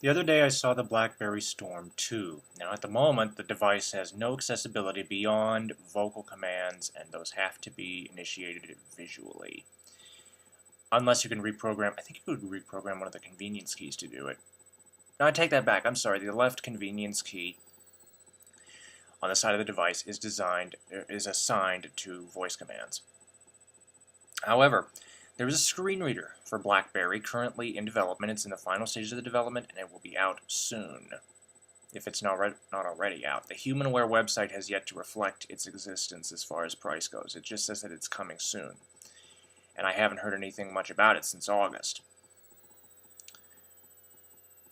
The other day I saw the Blackberry Storm2. Now at the moment the device has no accessibility beyond vocal commands, and those have to be initiated visually. Unless you can reprogram, I think you could reprogram one of the convenience keys to do it. No, I take that back, I'm sorry, the left convenience key on the side of the device is assigned to voice commands. However, there is a screen reader for Blackberry currently in development. It's in the final stages of the development, and it will be out soon, if it's not already out. The HumanWare website has yet to reflect its existence as far as price goes. It just says that it's coming soon, and I haven't heard anything much about it since August.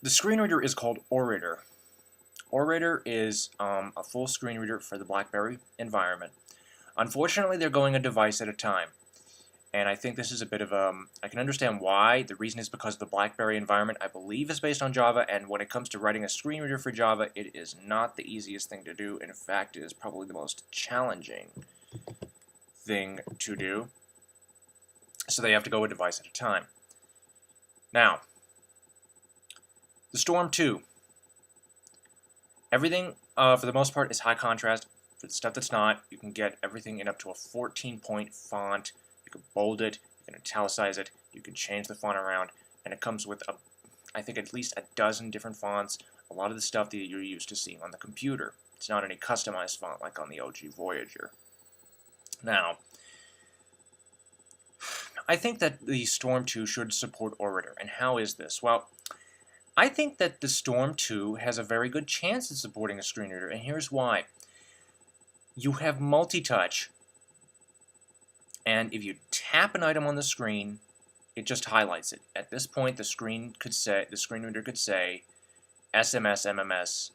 The screen reader is called Orator. Orator is a full screen reader for the Blackberry environment. Unfortunately, they're going a device at a time. And I think this is a bit of I can understand why. The reason is because the Blackberry environment, I believe, is based on Java, and when it comes to writing a screen reader for Java, it is not the easiest thing to do. In fact, it is probably the most challenging thing to do. So they have to go a device at a time. Now, the Storm2. Everything, for the most part, is high contrast. For the stuff that's not, you can get everything in up to a 14-point font. You can bold it, you can italicize it, you can change the font around, and it comes with, I think, at least a dozen different fonts, a lot of the stuff that you're used to seeing on the computer. It's not any customized font like on the OG Voyager. Now, I think that the Storm2 should support Orator, and how is this? Well, I think that the Storm2 has a very good chance of supporting a screen reader, and here's why. You have multi-touch, and if you tap an item on the screen, it just highlights it. At this point, the screen reader could say SMS, MMS,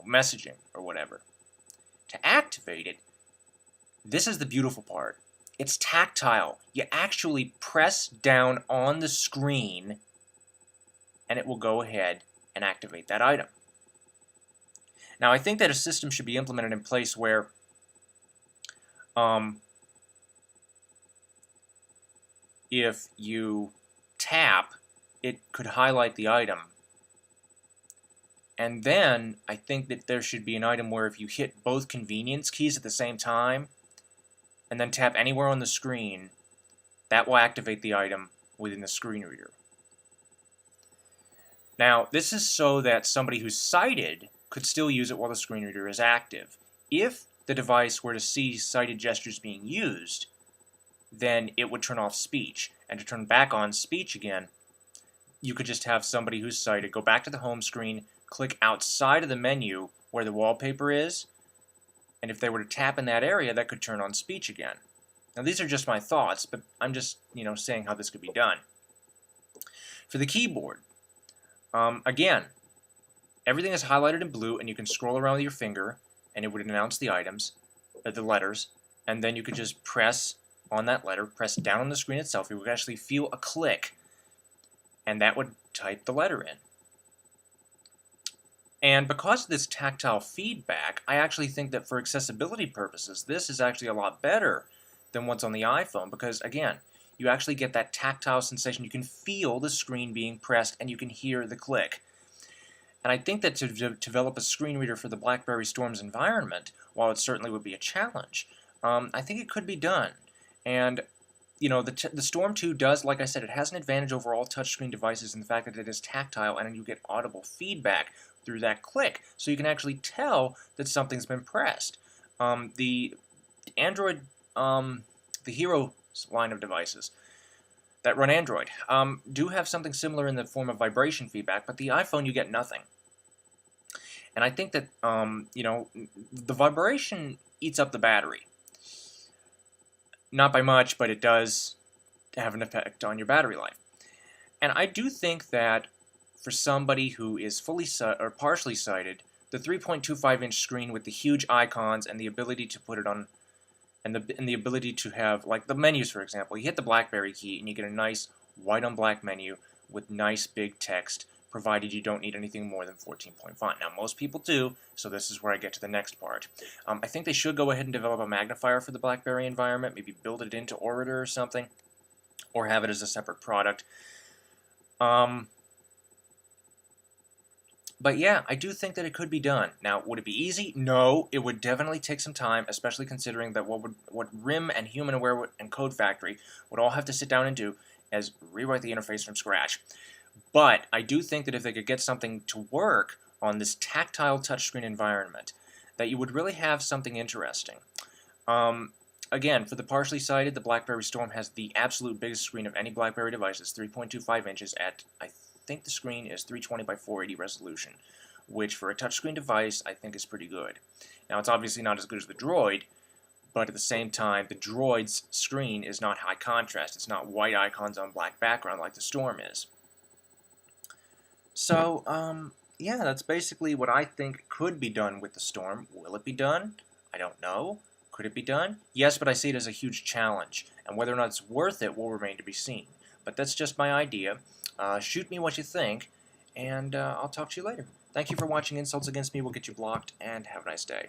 messaging or whatever. To activate it, this is the beautiful part. It's tactile. You actually press down on the screen, and it will go ahead and activate that item. Now, I think that a system should be implemented in place where if you tap, it could highlight the item. And then I think that there should be an item where if you hit both convenience keys at the same time and then tap anywhere on the screen, that will activate the item within the screen reader. Now, this is so that somebody who's sighted could still use it while the screen reader is active. If the device were to see sighted gestures being used, then it would turn off speech. And to turn back on speech again, you could just have somebody who's sighted go back to the home screen, click outside of the menu where the wallpaper is, and if they were to tap in that area, that could turn on speech again. Now, these are just my thoughts, but I'm just, saying how this could be done. For the keyboard, again, everything is highlighted in blue, and you can scroll around with your finger, and it would announce the items, the letters, and then you could just press on that letter, press down on the screen itself. You would actually feel a click, and that would type the letter in. And because of this tactile feedback, I actually think that for accessibility purposes, this is actually a lot better than what's on the iPhone, because again, you actually get that tactile sensation. You can feel the screen being pressed, and you can hear the click. And I think that to develop a screen reader for the Blackberry Storm's environment, while it certainly would be a challenge, I think it could be done. And the Storm2 does, like I said, it has an advantage over all touchscreen devices in the fact that it is tactile, and you get audible feedback through that click, so you can actually tell that something's been pressed. The Android, the Hero line of devices that run Android do have something similar in the form of vibration feedback, but the iPhone you get nothing. And I think that the vibration eats up the battery. Not by much, but it does have an effect on your battery life. And I do think that for somebody who is fully or partially sighted, the 3.25-inch screen with the huge icons and the ability to put it on, and the ability to have, like the menus, for example, you hit the Blackberry key and you get a nice white on black menu with nice big text, provided you don't need anything more than 14-point font. Now, most people do, so this is where I get to the next part. I think they should go ahead and develop a magnifier for the Blackberry environment, maybe build it into Orator or something, or have it as a separate product. But yeah, I do think that it could be done. Now, would it be easy? No, it would definitely take some time, especially considering that what RIM and Human Aware and Code Factory would all have to sit down and do is rewrite the interface from scratch. But I do think that if they could get something to work on this tactile touchscreen environment, that you would really have something interesting. Again, for the partially sighted, the Blackberry Storm has the absolute biggest screen of any Blackberry device. It's 3.25 inches at, I think the screen is 320 by 480 resolution, which for a touchscreen device, I think is pretty good. Now, it's obviously not as good as the Droid, but at the same time, the Droid's screen is not high contrast. It's not white icons on black background like the Storm is. So, yeah, that's basically what I think could be done with the Storm. Will it be done? I don't know. Could it be done? Yes, but I see it as a huge challenge, and whether or not it's worth it will remain to be seen. But that's just my idea. Shoot me what you think, and I'll talk to you later. Thank you for watching Insults Against Me Will Get You Blocked, and have a nice day.